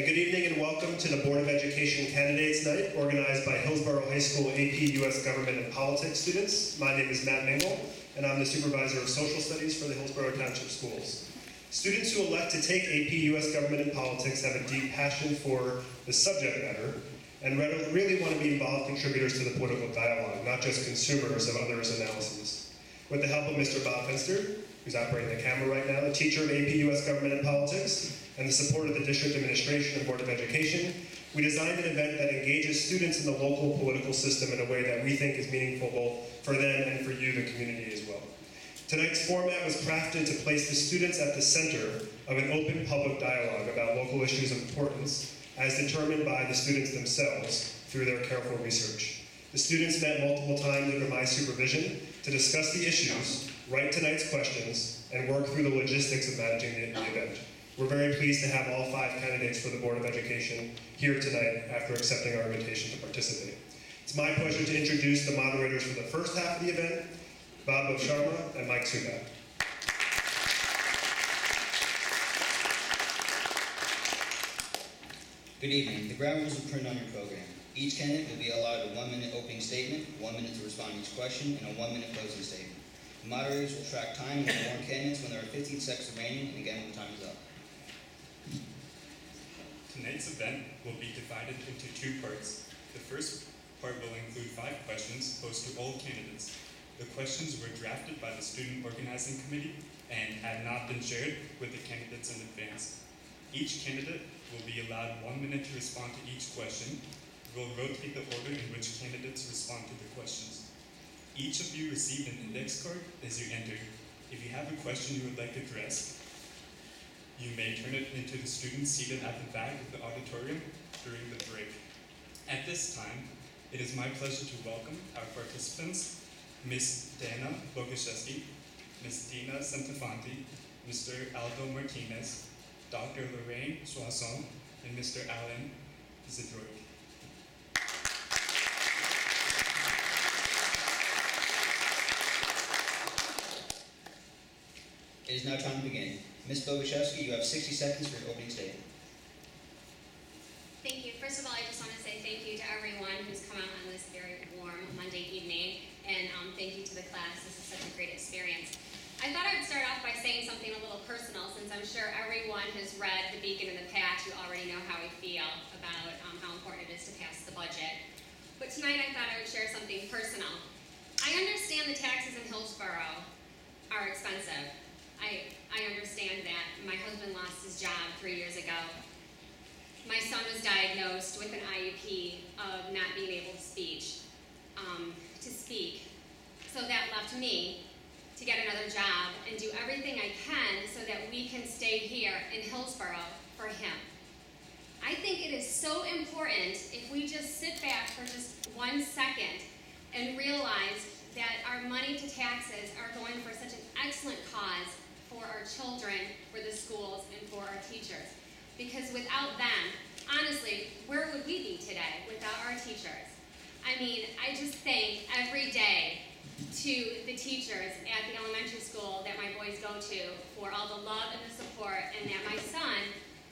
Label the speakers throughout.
Speaker 1: Good evening and welcome to the Board of Education Candidates Night, organized by Hillsborough High School AP US Government and Politics students. My name is Matt Mingle, and I'm the Supervisor of Social Studies for the Hillsborough Township Schools. Students who elect to take AP US Government and Politics have a deep passion for the subject matter and really want to be involved contributors to the political dialogue, not just consumers of others' analyses. With the help of Mr. Bob Finster, who's operating the camera right now, the teacher of AP US Government and Politics, and the support of the District Administration and Board of Education, we designed an event that engages students in the local political system in a way that we think is meaningful both for them and for you, the community, as well. Tonight's format was crafted to place the students at the center of an open public dialogue about local issues of importance as determined by the students themselves through their careful research. The students met multiple times under my supervision to discuss the issues, write tonight's questions, and work through the logistics of managing the event. We're very pleased to have all 5 candidates for the Board of Education here tonight after accepting our invitation to participate. It's my pleasure to introduce the moderators for the first half of the event, Bob Sharma and Mike Sugat.
Speaker 2: Good evening. The ground rules are printed on your program. Each candidate will be allowed a 1-minute opening statement, 1 minute to respond to each question, and a 1-minute closing statement. The moderators will track time and inform candidates when there are 15 seconds remaining, and again when the time is up.
Speaker 3: Tonight's event will be divided into 2 parts. The first part will include 5 questions posed to all candidates. The questions were drafted by the Student Organizing Committee and had not been shared with the candidates in advance. Each candidate will be allowed 1 minute to respond to each question. We'll rotate the order in which candidates respond to the questions. Each of you received an index card as you entered. If you have a question you would like to address, you may turn it into the students seated at the back of the auditorium during the break. At this time, it is my pleasure to welcome our participants, Ms. Dana Boguszewski, Ms. Dina Santafanti, Mr. Aldo Martinez, Dr. Lorraine Soisson, and Mr. Alan Zidroik.
Speaker 2: It is now time to begin. Ms. Boguszewski, you have 60 seconds for your opening statement.
Speaker 4: Thank you. First of all, I just want to say thank you to everyone who's come out on this very warm Monday evening, and thank you to the class. This is such a great experience. I thought I would start off by saying something a little personal, since I'm sure everyone has read The Beacon and the Patch. You already know how we feel about how important it is to pass the budget. But tonight I thought I would share something personal. I understand the taxes in Hillsborough are expensive. I understand that. My husband lost his job 3 years ago. My son was diagnosed with an IUP of not being able to speak. So that left me to get another job and do everything I can so that we can stay here in Hillsborough for him. I think it is so important if we just sit back for just 1 second and realize that our money to taxes are going for such an excellent cause for our children, for the schools, and for our teachers. Because without them, honestly, where would we be today without our teachers? I mean, I just thank every day to the teachers at the elementary school that my boys go to for all the love and the support, and that my son,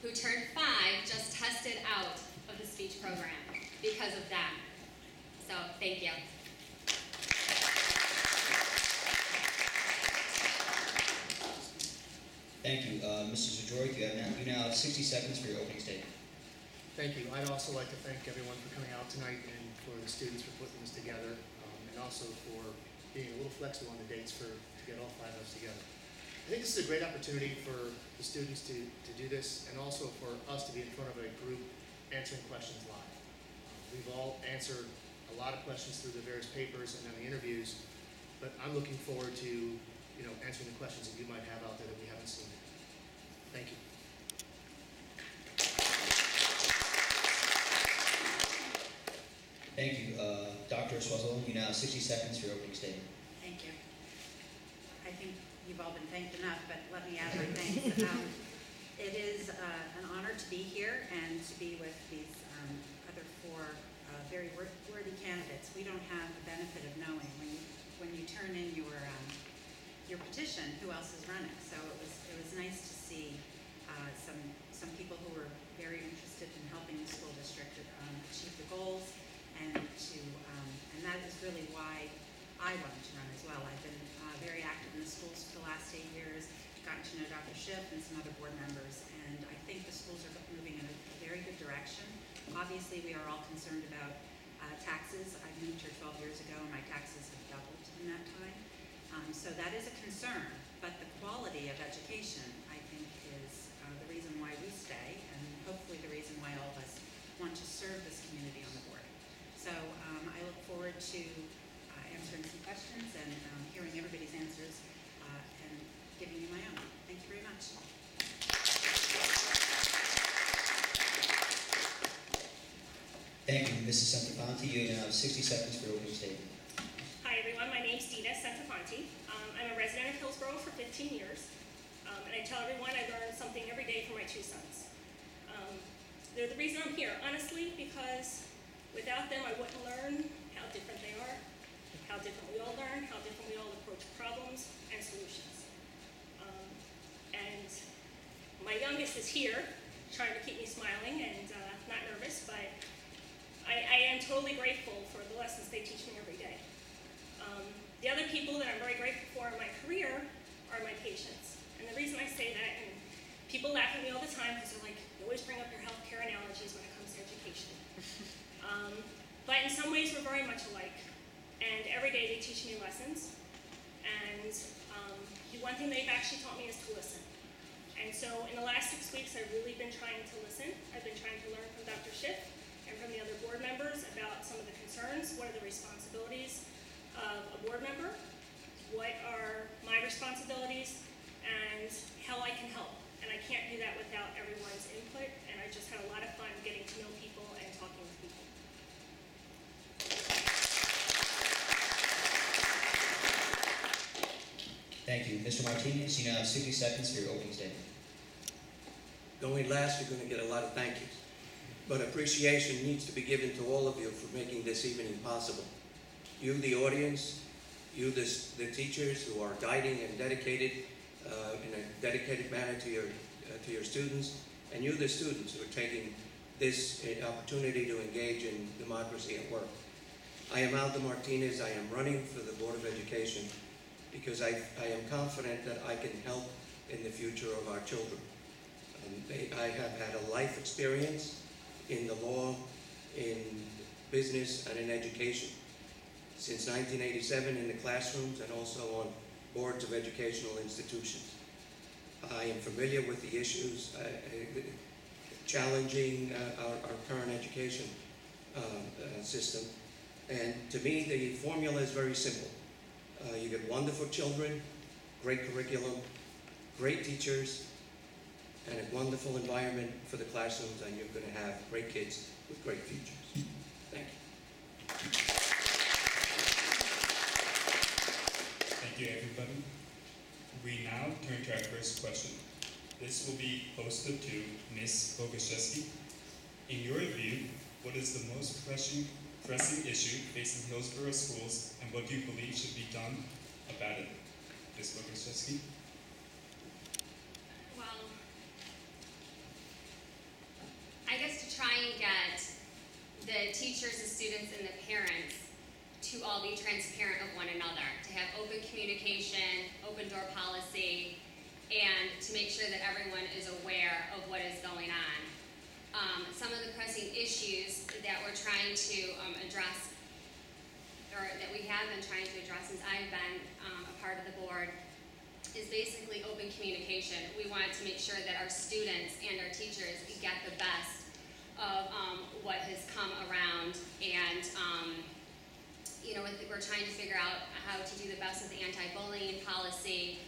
Speaker 4: who turned 5, just tested out of the speech program because of them. So, thank you.
Speaker 2: Thank you. Mr. Zidroik, you now have 60 seconds for your opening statement.
Speaker 5: Thank you. I'd also like to thank everyone for coming out tonight and for the students for putting this together, and also for being a little flexible on the dates to get all 5 of us together. I think this is a great opportunity for the students to do this, and also for us to be in front of a group answering questions live. We've all answered a lot of questions through the various papers and then the interviews, but I'm looking forward to answering the questions that you might have out there that we haven't seen. Thank you.
Speaker 2: Thank you. Dr. Soisson, you now have 60 seconds for your opening statement.
Speaker 6: Thank you. I think you've all been thanked enough, but let me add my thanks. It is an honor to be here and to be with these other 4 very worthy candidates. We don't have the benefit of knowing when you turn in your petition who else is running. So it was nice to see some people who were very interested in helping the school district achieve the goals, and that is really why I wanted to run as well. I've been very active in the schools for the last 8 years, gotten to know Dr. Schiff and some other board members, and I think the schools are moving in a very good direction. Obviously, we are all concerned about taxes. I moved here 12 years ago, and my taxes have doubled in that time. So that is a concern, but the quality of education, I think, is the reason why we stay, and hopefully the reason why all of us want to serve this community on the board. So I look forward to answering some questions and hearing everybody's answers and giving you my own. Thank you very much.
Speaker 2: Thank you, Mrs. Santafanti. You have 60 seconds for opening statement.
Speaker 7: Hi everyone, my name's Dina Santafanti. I'm a resident of Hillsborough for 15 years, and I tell everyone I learn something every day from my 2 sons. They're the reason I'm here, honestly, because without them I wouldn't learn how different they are, how different we all learn, how different we all approach problems and solutions. And my youngest is here, trying to keep me smiling and not nervous, but I am totally grateful for the lessons they teach me every day. The other people that I'm very grateful for in my career are my patients. And the reason I say that, and people laugh at me all the time because they're like, you always bring up your healthcare analogies when it comes to education. But in some ways we're very much alike. And every day they teach me lessons. And one thing they've actually taught me is to listen. And so in the last 6 weeks I've really been trying to listen. I've been trying to learn from Dr. Schiff and from the other board members about some of the concerns, what are the responsibilities of a board member, what are my responsibilities, and how I can help. And I can't do that without everyone's input, and I just had a lot of fun getting to know people and talking with people.
Speaker 2: Thank you. Mr. Martinez, you now have 60 seconds for your opening statement.
Speaker 8: Going last, you're going to get a lot of thank yous. But appreciation needs to be given to all of you for making this evening possible. You, the audience, you, the teachers who are guiding and dedicated in a dedicated manner to your students, and you, the students, who are taking this opportunity to engage in democracy at work. I am Aldo Martinez. I am running for the Board of Education because I am confident that I can help in the future of our children. I have had a life experience in the law, in business, and in education. Since 1987 in the classrooms and also on boards of educational institutions. I am familiar with the issues challenging our current education system. And to me, the formula is very simple. You get wonderful children, great curriculum, great teachers, and a wonderful environment for the classrooms, and you're going to have great kids with great futures. Thank you.
Speaker 3: Thank you, everybody. We now turn to our first question. This will be posted to Ms. Bogoszewski. In your view, what is the most pressing issue facing Hillsborough schools, and what do you believe should be done about it? Ms. Bogoszewski.
Speaker 4: Well, I guess to try and get the teachers, the students, and the parents to all be transparent of one another, to have open communication, open door policy, and to make sure that everyone is aware of what is going on. Some of the pressing issues that we're trying to address, or that we have been trying to address since I've been a part of the board, is basically open communication. We want to make sure that our students and our teachers get the best of what has come around, and we're trying to figure out how to do the best with the anti-bullying policy.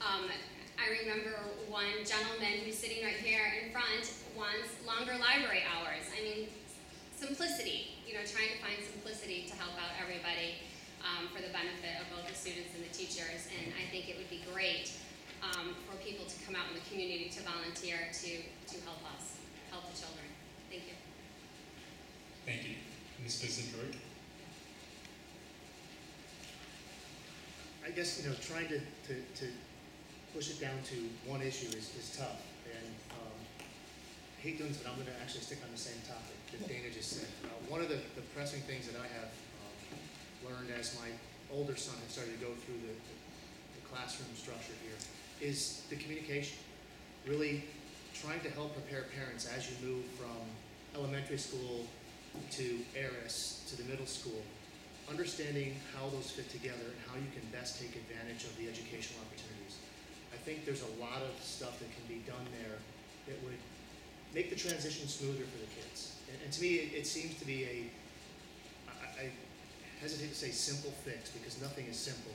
Speaker 4: I remember one gentleman who's sitting right here in front wants longer library hours. I mean, simplicity, trying to find simplicity to help out everybody for the benefit of both the students and the teachers. And I think it would be great for people to come out in the community to volunteer to help us, help the children. Thank you.
Speaker 3: Thank you. Mr. Zimberg.
Speaker 5: I guess, trying to push it down to one issue is tough. And hate doing this, but I'm going to actually stick on the same topic that Dana just said. One of the pressing things that I have learned as my older son has started to go through the classroom structure here is the communication. Really trying to help prepare parents as you move from elementary school to ARIS to the middle school, understanding how those fit together and how you can best take advantage of the educational opportunities. I think there's a lot of stuff that can be done there that would make the transition smoother for the kids. And to me, it seems to be I hesitate to say simple fix because nothing is simple,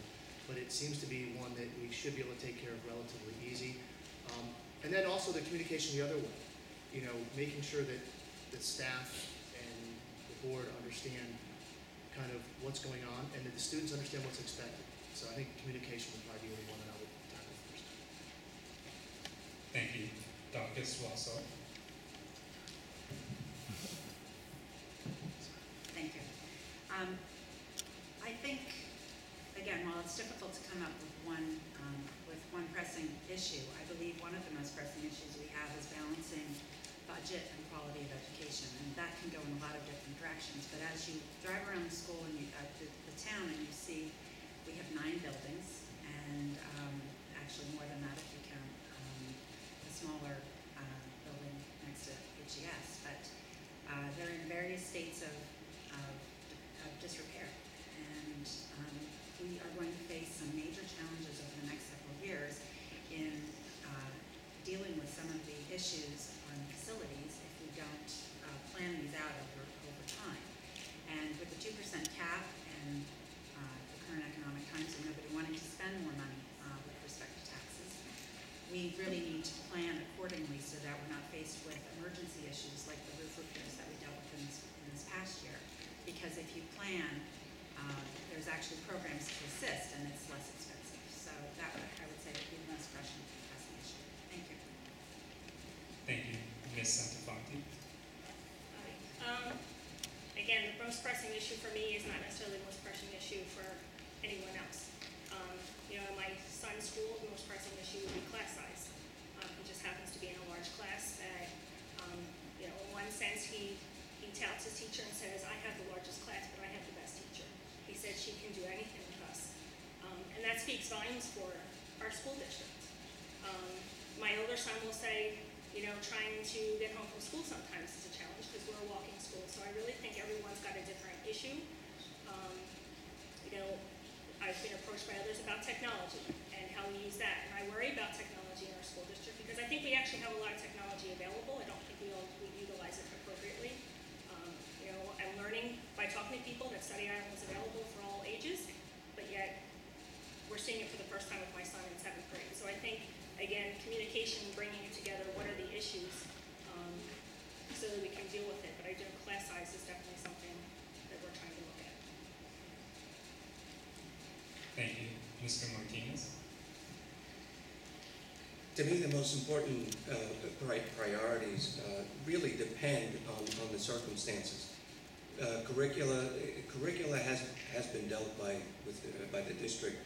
Speaker 5: but it seems to be one that we should be able to take care of relatively easy. And then also the communication the other way, making sure that the staff and the board understand kind of what's going on and that the students understand what's expected. So I think communication would probably be the one that I would tackle first.
Speaker 3: Thank you. Dr. Swasso.
Speaker 6: Thank you. I think, again, while it's difficult to come up with one pressing issue, I believe one of the most pressing issues we have is balancing budget and quality of education, and that can go in a lot of different directions. But as you drive around the school and the town, and you see we have 9 buildings, and actually more than that if you count the smaller building next to HES, but they're in various states of disrepair, and we are going to face some major challenges over the next several years in dealing with some of the issues on facilities if we don't plan these out over time. And with the 2% cap and the current economic times and nobody wanting to spend more money with respect to taxes, we really need to plan accordingly so that we're not faced with emergency issues like the roof repairs that we dealt with in this past year. Because if you plan, there's actually programs to assist and it's less expensive. So that I would say would be the most pressing issue. Thank you.
Speaker 3: Thank you. Ms. Santafanti.
Speaker 7: Again, the most pressing issue for me is not necessarily the most pressing issue for anyone else. In my son's school, the most pressing issue would be class size. He just happens to be in a large class that, in one sense, he touts his teacher and says, I have the largest class, but I have the best teacher. He said she can do anything with us. And that speaks volumes for our school district. My older son will say, trying to get home from school sometimes is a challenge because we're a walking school. So I really think everyone's got a different issue. I've been approached by others about technology and how we use that. And I worry about technology in our school district because I think we actually have a lot of technology available. I don't think we utilize it appropriately. I'm learning by talking to people that Study Island is available for all ages, but yet we're seeing it for the first time with my son in 7th grade. So I think, again, communication, bringing it together, what are the issues, so that we can deal with it. But I do class size is definitely something that we're trying to look at.
Speaker 3: Thank you. Mr. Martinez.
Speaker 8: To me, the most important priorities really depend on the circumstances. Curricula has been dealt by the district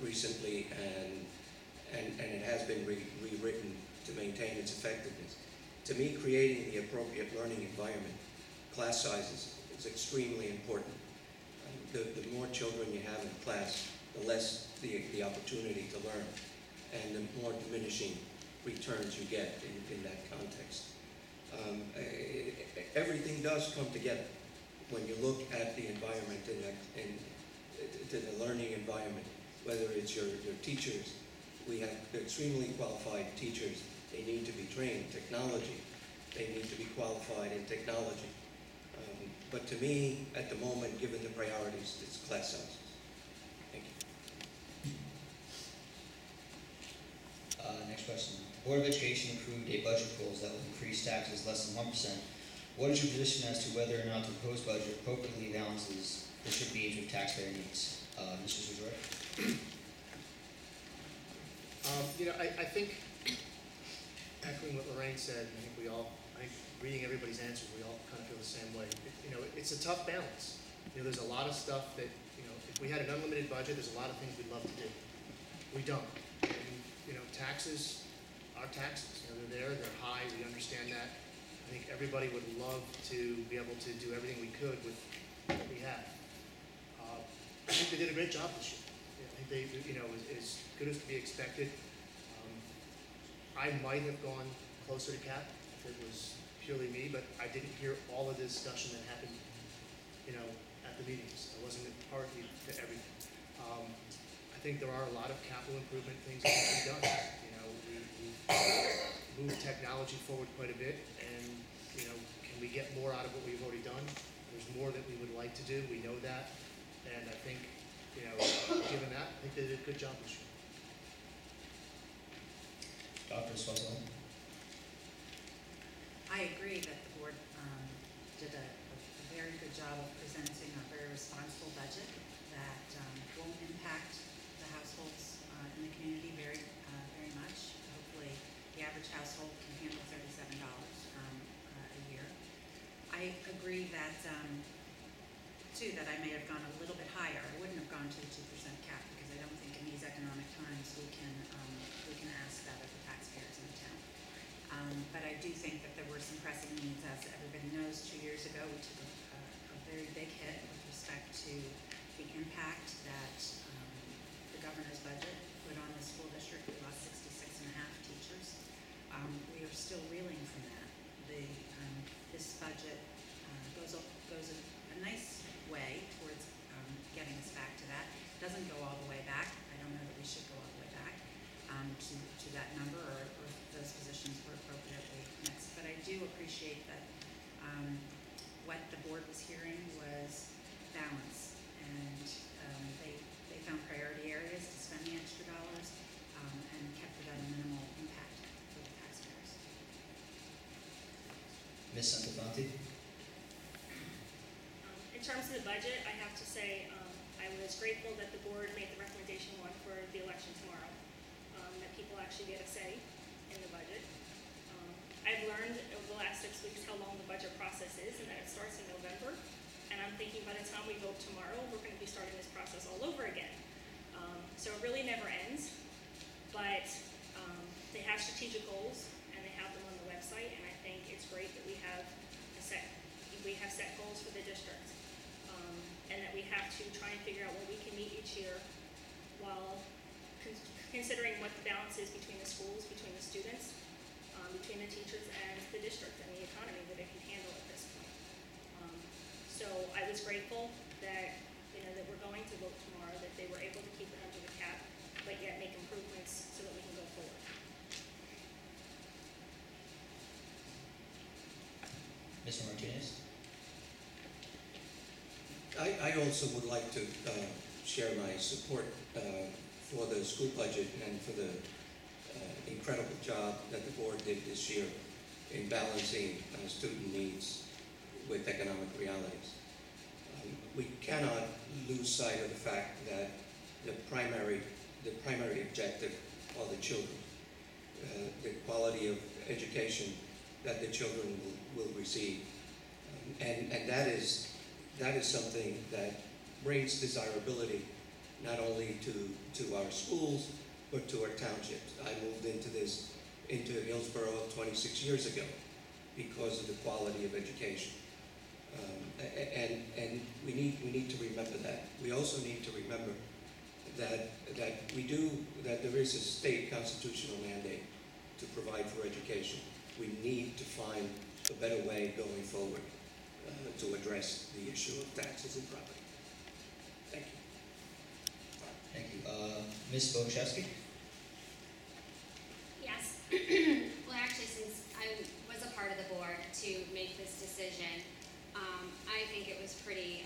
Speaker 8: recently, and it has been rewritten to maintain its effectiveness. To me, creating the appropriate learning environment, class sizes, is extremely important. The more children you have in class, the less the opportunity to learn, and the more diminishing returns you get in that context. Everything does come together when you look at the environment and the learning environment, whether it's your teachers. We have extremely qualified teachers. They need to be trained in technology. They need to be qualified in technology. But to me, at the moment, given the priorities, it's class sizes. Thank you.
Speaker 2: Next question. The Board of Education approved a budget goals that will increase taxes less than 1%. What is your position as to whether or not the proposed budget appropriately balances the should be with taxpayer needs? Mr. Zuzorek?
Speaker 5: I think, echoing what Lorraine said, I think reading everybody's answers, we all kind of feel the same way. It's a tough balance. There's a lot of stuff that, if we had an unlimited budget, there's a lot of things we'd love to do. We don't. And, taxes are taxes. They're there, they're high, we understand that. I think everybody would love to be able to do everything we could with what we have. I think they did a great job this year. I think they, as good as to be expected. I might have gone closer to cap if it was purely me, but I didn't hear all of the discussion that happened, at the meetings. I wasn't party to everything. I think there are a lot of capital improvement things that can be done. We moved technology forward quite a bit, and can we get more out of what we've already done? There's more that we would like to do. We know that, and I think, given that, I think they did a good job this year.
Speaker 2: Dr. Swaziland?
Speaker 6: I agree that the board did a very good job of presenting a very responsible budget that won't impact the households in the community very much. Hopefully, the average household can handle $37 a year. I agree that, too, that I may have gone a little bit higher. I wouldn't have gone to the 2% cap because I don't think in these economic times we can ask that of the taxpayers in the town. But I do think that there were some pressing needs. As everybody knows, 2 years ago we took a very big hit with respect to the impact that the governor's budget put on the school district. We lost 66 and a half teachers. We are still reeling from that. This budget goes a nice way towards getting us back to that. It doesn't go all the way back. I don't know that we should go all the way back to that number, or if those positions were appropriately mixed. But I do appreciate that what the board was hearing was balance, and they found priority areas to spend the extra dollars and kept it at a minimal impact for the taxpayers.
Speaker 2: Ms. Santafanti?
Speaker 7: In terms of the budget, I have to say I was grateful that the board made the recommendation one for the election tomorrow, that people actually get a say in the budget. I've learned over the last 6 weeks how long the budget process is, and that it starts in November. And I'm thinking by the time we vote tomorrow, we're going to be starting this process all over again. So it really never ends. But they have strategic goals, and they have them on the website. And I think it's great that we have set goals for the district, and that we have to try and figure out what we can meet each year, while considering what the balance is between the schools, between the students, between the teachers and the district and the economy that it can handle at this point. So I was grateful that that we're going to vote tomorrow, that they were able to keep it under the cap, but yet make improvements so that we can go forward.
Speaker 2: Mr. Martinez?
Speaker 8: I also would like to share my support for the school budget and for the incredible job that the board did this year in balancing student needs with economic realities. We cannot lose sight of the fact that the primary objective are the children, the quality of education that the children will receive, and that is something that brings desirability not only to our schools but to our townships. I moved into Hillsborough 26 years ago because of the quality of education. And we need to remember that. We also need to remember that there is a state constitutional mandate to provide for education. We need to find a better way going forward to address the issue of taxes and property. Thank you.
Speaker 2: Thank you. Ms. Boguszewski?
Speaker 4: Yes. Well, actually, since I was a part of the board to make this decision, I think it was pretty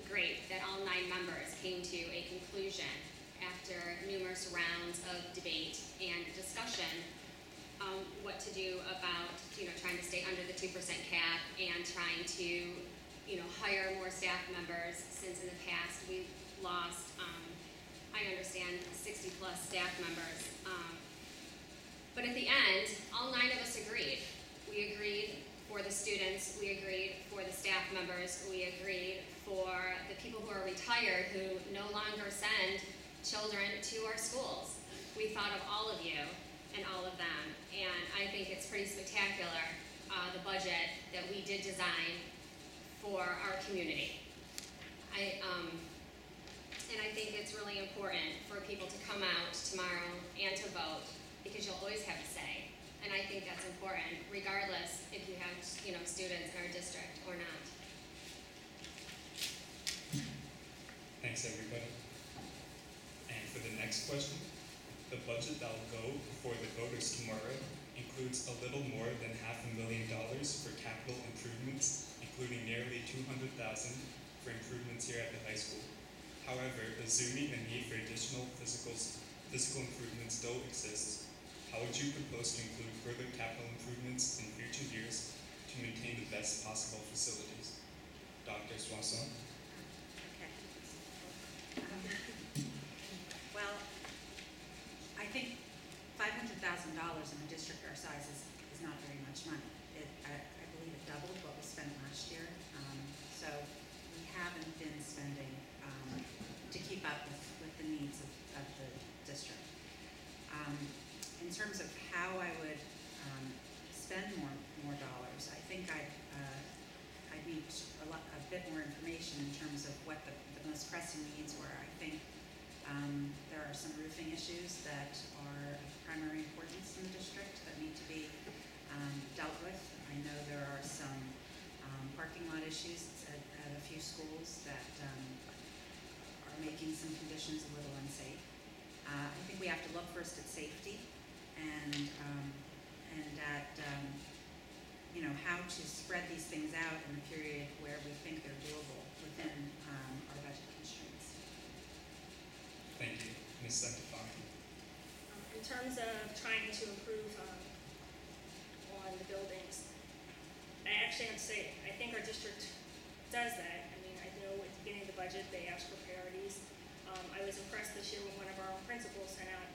Speaker 4: great that all 9 members came to a conclusion after numerous rounds of debate and discussion what to do about trying to stay under the 2% cap and trying to hire more staff members, since in the past we lost I understand 60 plus staff members. But at the end, all 9 of us agreed. We agreed for the students, we agreed for the staff members, we agreed for the people who are retired who no longer send children to our schools. We thought of all of you and all of them, and I think it's pretty spectacular the budget that we did design for our community. And I think it's really important for people to come out tomorrow and to vote, because you'll always have a say. And I think that's important, regardless if you have, students in our district or not.
Speaker 3: Thanks, everybody. And for the next question, the budget that will go before the voters tomorrow includes a little more than $500,000 for capital improvements, including nearly $200,000 for improvements here at the high school. However, assuming a need for additional physical improvements still exists, how would you propose to include further capital improvements in future years to maintain the best possible facilities? Dr. Soisson?
Speaker 6: Okay. Well, I think $500,000 in a district our size is not very much money. I believe it doubled what we spent last year. So we haven't been spending to keep up with the needs of the district. In terms of how I would spend more dollars, I think I'd need a bit more information in terms of what the most pressing needs were. I think there are some roofing issues that are of primary importance in the district that need to be dealt with. I know there are some parking lot issues at a few schools that are making some conditions a little unsafe. I think we have to look first at safety and at how to spread these things out in a period where we think they're doable within our budget constraints.
Speaker 3: Thank you. Ms. Santafanti?
Speaker 7: In terms of trying to improve on the buildings, I actually have to say, I think our district does that. I mean, I know at the beginning of the budget, they asked for priorities. I was impressed this year when one of our own principals sent out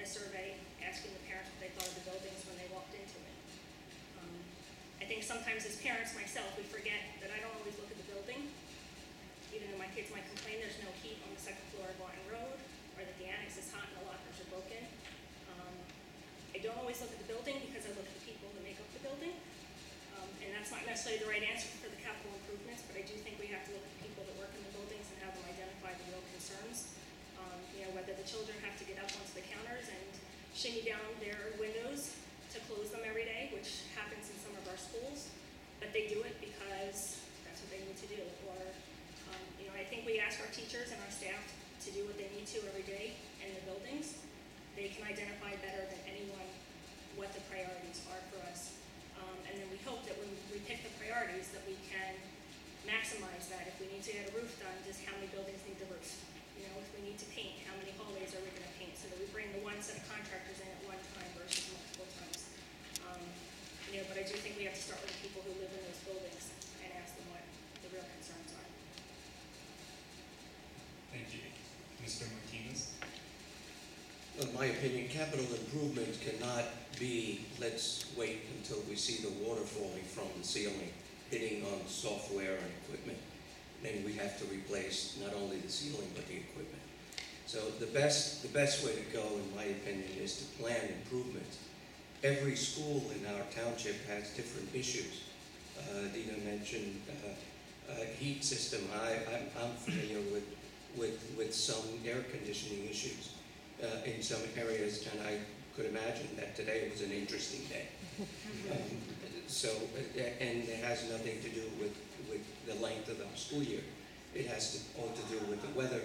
Speaker 7: a survey asking the parents what they thought of the buildings when they walked into it. I think sometimes as parents myself, we forget that I don't always look at the building. Even though my kids might complain there's no heat on the second floor of Barton Road, or that the annex is hot and the lockers are broken. I don't always look at the building because I look at the people who make up the building. And that's not necessarily the right answer for the capital improvements, but I do think we have to look at the people that work in the buildings and have them identify the real concerns. Whether the children have to get up onto the counters and shimmy down their windows to close them every day, which happens in some of our schools, but they do it because that's what they need to do. Or, I think we ask our teachers and our staff to do what they need to every day in the buildings. They can identify better than anyone what the priorities are for us. And then we hope that when we pick the priorities that we can maximize that. If we need to get a roof done, just how many buildings need the roof? If we need to paint, how many hallways are we going to paint so that we bring the one set of contractors in at one time versus multiple times. But I do think we have to start with the people who live in those buildings and ask them what the real concerns are.
Speaker 3: Thank you. Mr. Martinez?
Speaker 8: In my opinion, capital improvement cannot be, let's wait until we see the water falling from the ceiling, hitting on software and equipment. Then we have to replace not only the ceiling, but the equipment. So the best way to go, in my opinion, is to plan improvements. Every school in our township has different issues. Dina mentioned heat system. I'm familiar with some air conditioning issues in some areas, and I could imagine that today was an interesting day. And it has nothing to do with the length of our school year. It has all to do with the weather,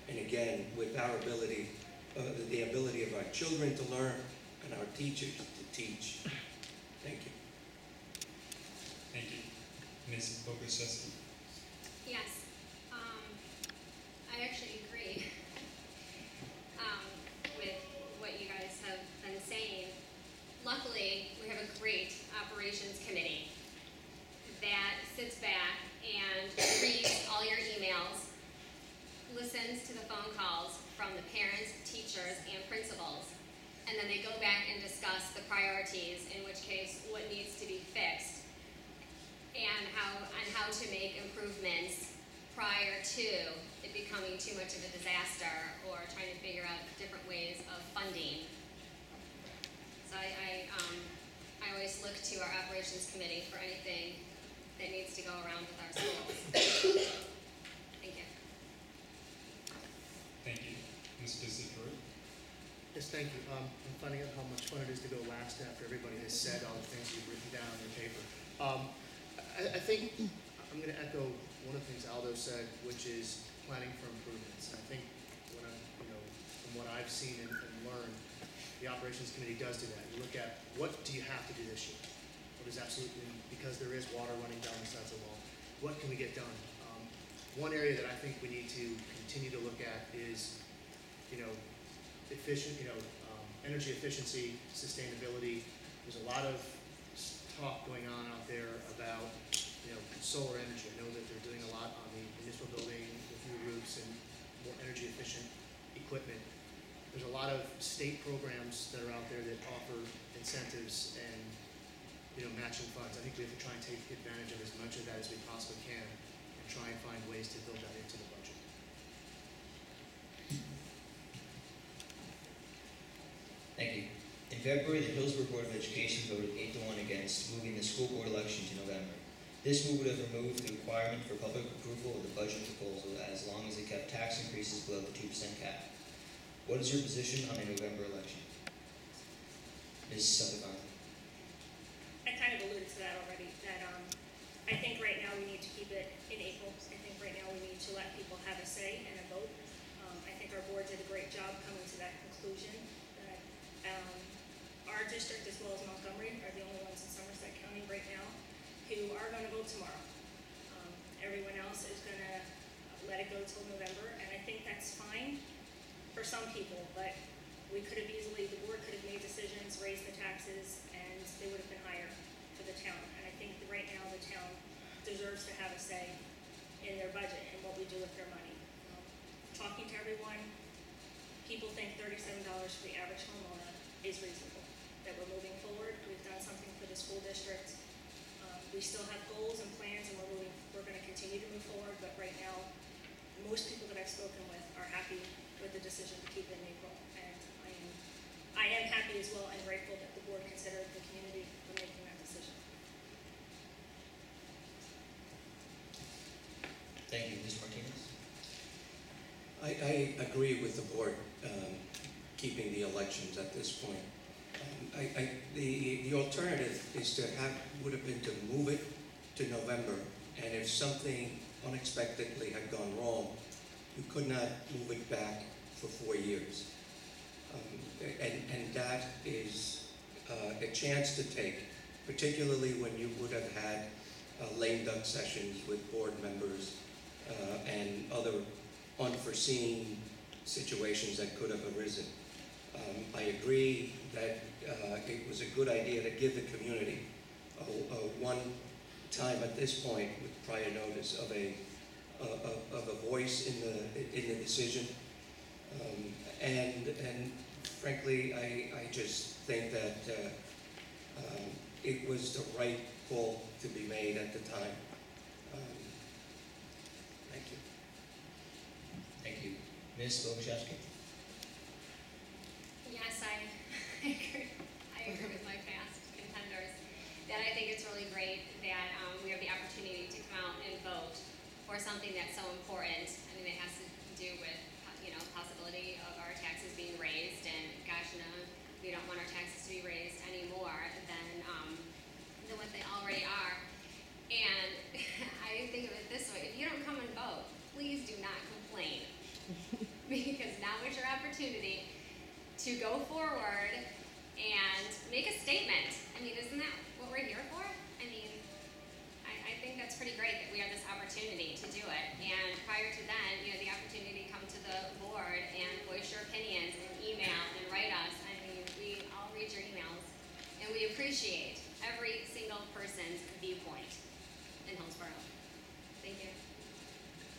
Speaker 8: and again, with our ability, the ability of our children to learn and our teachers to teach. Thank you.
Speaker 3: Thank you. Ms. Boguszewski?
Speaker 4: Yes, I actually agree with what you guys have been saying. Luckily, we have a great operations committee that sits back and reads all your emails, listens to the phone calls from the parents, teachers, and principals, and then they go back and discuss the priorities, in which case what needs to be fixed, and how to make improvements prior to it becoming too much of a disaster or trying to figure out different ways of funding. So I always look to our operations operations committee for anything that needs to go around with our schools. Thank you.
Speaker 3: Thank you. Mr. Zador?
Speaker 5: Yes, thank you. I'm finding out how much fun it is to go last after everybody has said all the things you've written down on your paper. I think I'm going to echo one of the things Aldo said, which is planning for improvements. And I think when from what I've seen and learned, the operations committee does do that. You look at what do you have to do this year? What is absolutely, because there is water running down the sides of the wall, what can we get done? One area that I think we need to continue to look at is, energy efficiency, sustainability. There's a lot of talk going on out there about, solar energy. I know that they're doing a lot on the municipal building with new roofs and more energy efficient equipment. There's a lot of state programs that are out there that offer incentives and, matching funds. I think we have to try and take advantage of as much of that as we possibly can and try and find ways to build that into the budget.
Speaker 2: Thank you. In February, the Hillsborough Board of Education voted 8-1 against moving the school board election to November. This move would have removed the requirement for public approval of the budget proposal as long as it kept tax increases below the 2% cap. What is your position on a November election? Ms. Santavan?
Speaker 7: I kind of alluded to that already, that I think right now we need to keep it in April. I think right now we need to let people have a say and a vote. I think our board did a great job coming to that conclusion. Our district, as well as Montgomery, are the only ones in Somerset County right now who are going to vote tomorrow. Everyone else is going to let it go till November, and I think that's fine for some people, but we could have easily, the board could have made decisions, raised the taxes, and they would have been higher for the town. And I think that right now the town deserves to have a say in their budget and what we do with their money. Talking to everyone, people think $37 for the average homeowner is reasonable. That we're moving forward, we've done something for the school district. We still have goals and plans, and we're going to continue to move forward. But right now, most people that I've spoken with are happy with the decision to keep it in April, and I am happy as well and grateful that the board considered the community for making that decision.
Speaker 2: Thank you. Ms. Martinez?
Speaker 8: I agree with the board keeping the elections at this point. The alternative would have been to move it to November, and if something unexpectedly had gone wrong, you could not move it back for 4 years. And that is a chance to take, particularly when you would have had lame duck sessions with board members and other unforeseen situations that could have arisen. I agree that it was a good idea to give the community one time at this point with prior notice of a voice in the decision, and frankly, I just think that it was the right call to be made at the time. Thank you.
Speaker 2: Thank you. Ms. Boguszewski?
Speaker 4: Yes, I agree with my past contenders that I think it's really great that we have the opportunity to come out and vote for something that's so important. I mean, it has to do with, possibility of our taxes being raised, and gosh, no, we don't want our taxes to be raised any more than what they already are. And I think of it this way: if you don't come and vote, please do not complain, because now is your opportunity to go forward and make a statement. I mean, isn't that what we're here for? I mean, I think that's pretty great that we have this opportunity to do it. And prior to then, the opportunity to come to the board and voice your opinions and email and write us. I mean, we all read your emails, and we appreciate every single person's viewpoint in Hillsborough. Thank you.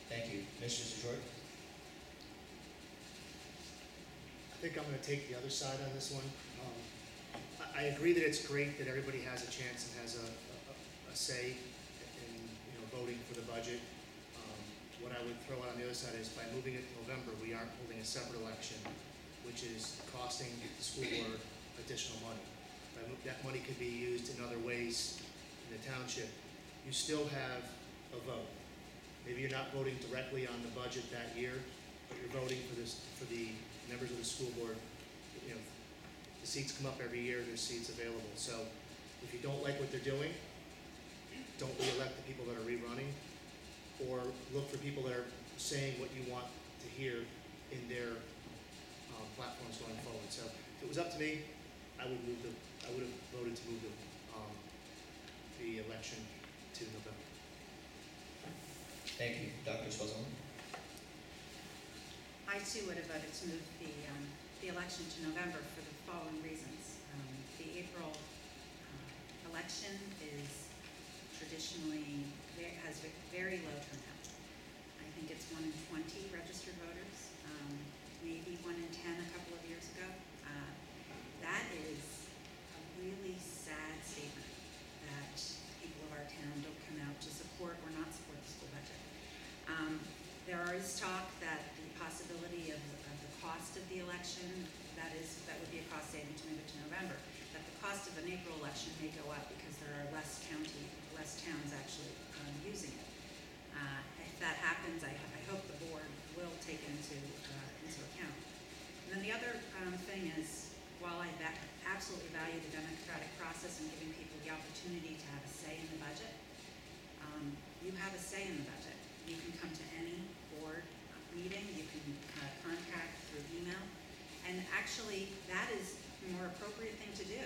Speaker 2: Thank you. Mr. Zador?
Speaker 5: I think I'm going to take the other side on this one. I agree that it's great that everybody has a chance and has a say in voting for the budget. What I would throw out on the other side is by moving it to November, we aren't holding a separate election, which is costing the school board additional money. That money could be used in other ways in the township, you still have a vote. Maybe you're not voting directly on the budget that year, but you're voting for the members of the school board. You know, the seats come up every year, there's seats available. So if you don't like what they're doing, don't re-elect the people that are rerunning, or look for people that are saying what you want to hear in their platforms going forward. So if it was up to me, I would have voted to move the election to November.
Speaker 2: Thank you. Dr. Swazon?
Speaker 6: I too would have voted to move the election to November for the following reasons. The April election is traditionally has very low turnout. I think it's 1 in 20 registered voters, maybe 1 in 10 a couple of years ago. That is a really sad statement that people of our town don't come out to support or not support the school budget. There is talk that the possibility of the cost of the election, that would be a cost saving to move it to November, that the cost of an April election may go up because there are less towns actually using it. If that happens, I hope the board will take it into account. And then the other thing is, while I absolutely value the democratic process and giving people the opportunity to have a say in the budget, you have a say in the budget. You can come to any board meeting, you can contact through email, and actually that is a more appropriate thing to do.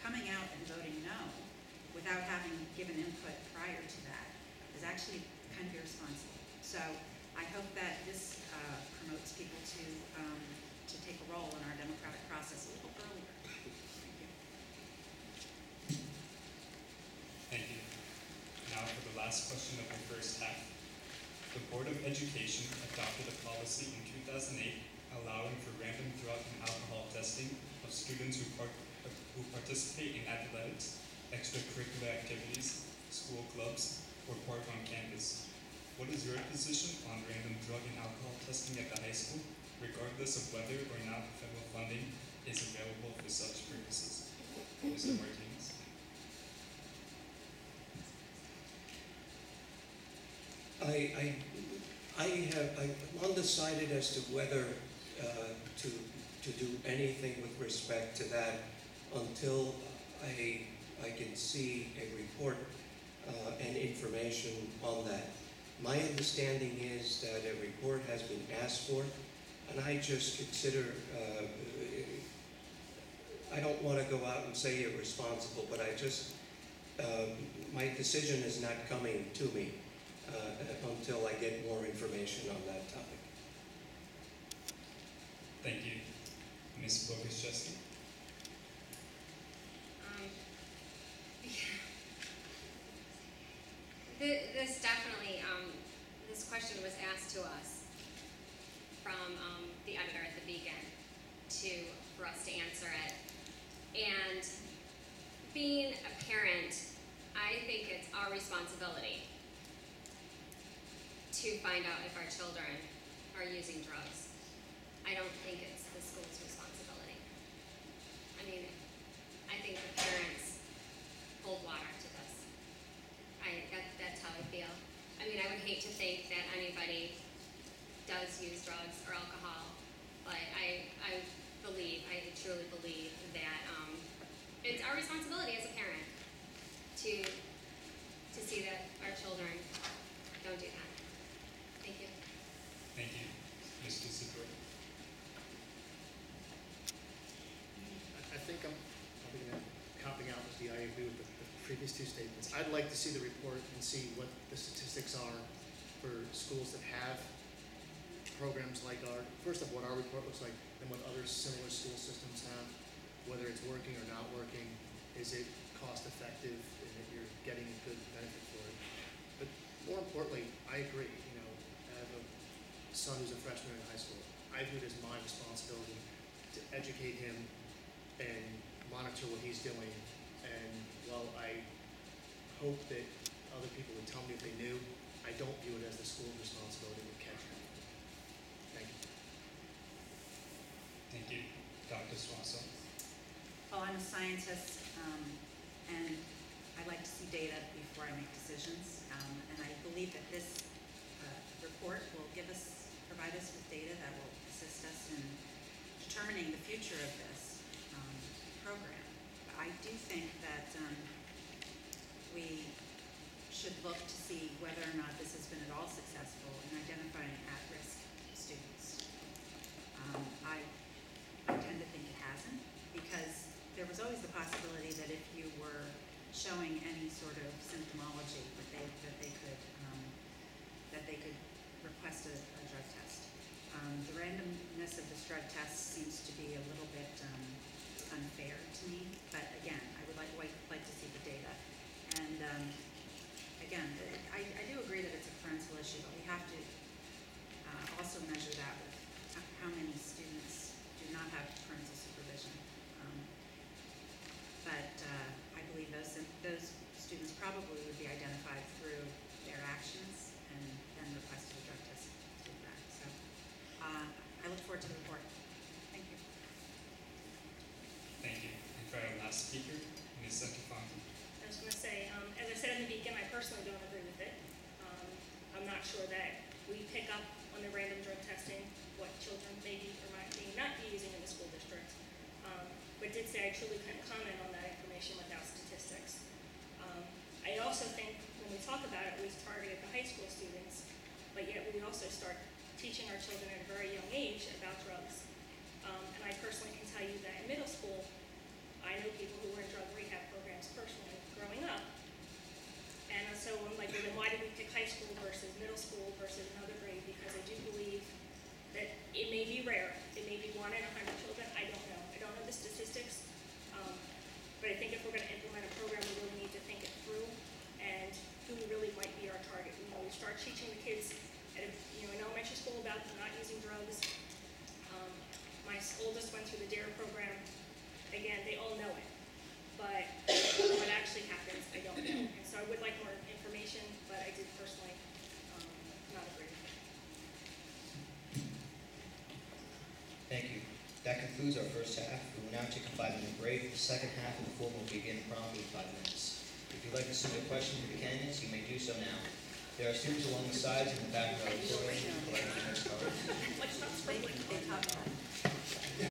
Speaker 6: Coming out and voting no without having given input prior to that is actually kind of irresponsible. So I hope that this promotes people to take a role in our democratic process a little earlier. Thank you.
Speaker 3: Thank you. Now for the last question of the first half. The Board of Education adopted a policy in 2008 allowing for random drug and alcohol testing of students who participate in athletics, extracurricular activities, school clubs, or park on campus. What is your position on random drug and alcohol testing at the high school, regardless of whether or not federal funding is available for such purposes? Mr. Martinez.
Speaker 8: I'm undecided as to whether to do anything with respect to that until I can see a report and information on that. My understanding is that a report has been asked for, and I just consider, I don't want to go out and say irresponsible, but my decision is not coming to me until I get more information on that topic.
Speaker 3: Thank you. Ms. Bogusz-Chesky.
Speaker 4: This definitely, this question was asked to us from the editor at the Beacon for us to answer it. And being a parent, I think it's our responsibility to find out if our children are using drugs. I don't think it's the school's responsibility. I mean, I think the parents hold water to this. That's how I feel. I mean, I would hate to think that anybody does use drugs or alcohol, but I truly believe that it's our responsibility as a parent to see that our children don't do that. Thank you.
Speaker 3: Thank you. Mr. Zipper.
Speaker 5: I think I'm probably going to copping out with I agree with the previous two statements. I'd like to see the report and see what the statistics are for schools that have programs like first of what our report looks like and what other similar school systems have, whether it's working or not working, is it cost effective, and that you're getting a good benefit for it. But more importantly, I agree, I have a son who's a freshman in high school. I view it as my responsibility to educate him and monitor what he's doing. And while I hope that other people would tell me if they knew, I don't view it as the school's responsibility to catch him. Thank you.
Speaker 3: Thank you. Dr. Swanson.
Speaker 6: Well, I'm a scientist, and I like to see data before I make decisions, and I believe that this report will provide us with data that will assist us in determining the future of this program. But I do think that we should look to see whether or not this has been at all successful in identifying at-risk students. I tend to think it hasn't, because there was always the possibility that if you were showing any sort of symptomology, that they could request a drug test. The randomness of this drug test seems to be a little bit unfair to me, but again, I would like to see the data. And again, I do agree that it's a parental issue, but we have to also measure that with how many students do not have parental supervision. But I believe those students probably would be identified through their actions and then requested a drug test through that. So I look forward to the report. Thank you.
Speaker 3: Thank you. And for our last speaker, Ms. Santafonte.
Speaker 7: I was going to say, as I said in the beginning, I personally don't agree with it. I'm not sure that we pick up on the random drug testing what children may be or might not be using in the school district. But did say I truly couldn't comment on that information without statistics. I also think when we talk about it, we target the high school students, but yet we also start teaching our children at a very young age about drugs. And I personally can tell you that in middle school, I know people who were in drug rehab programs personally growing up. And so I'm like, well, then why did we pick high school versus middle school versus another grade? Because I do believe that it may be rare. It may be 1 in 100 children. I don't know. I don't know the statistics. But I think if we're going to implement a program, we really need to think it through and who really might be our target. You know, we start teaching the kids at in elementary school about not using drugs. My oldest went through the DARE program. Again, they all know it. But what actually happens, I don't know. And so I would like more information, but I did personally not agree with it.
Speaker 2: Thank you. That concludes our first half. We will now take a 5-minute break. The second half of the forum will begin promptly in 5 minutes. If you'd like to submit a question to the candidates, you may do so now. There are students along the sides and the back of our auditorium collecting their cards.
Speaker 6: They talk about it.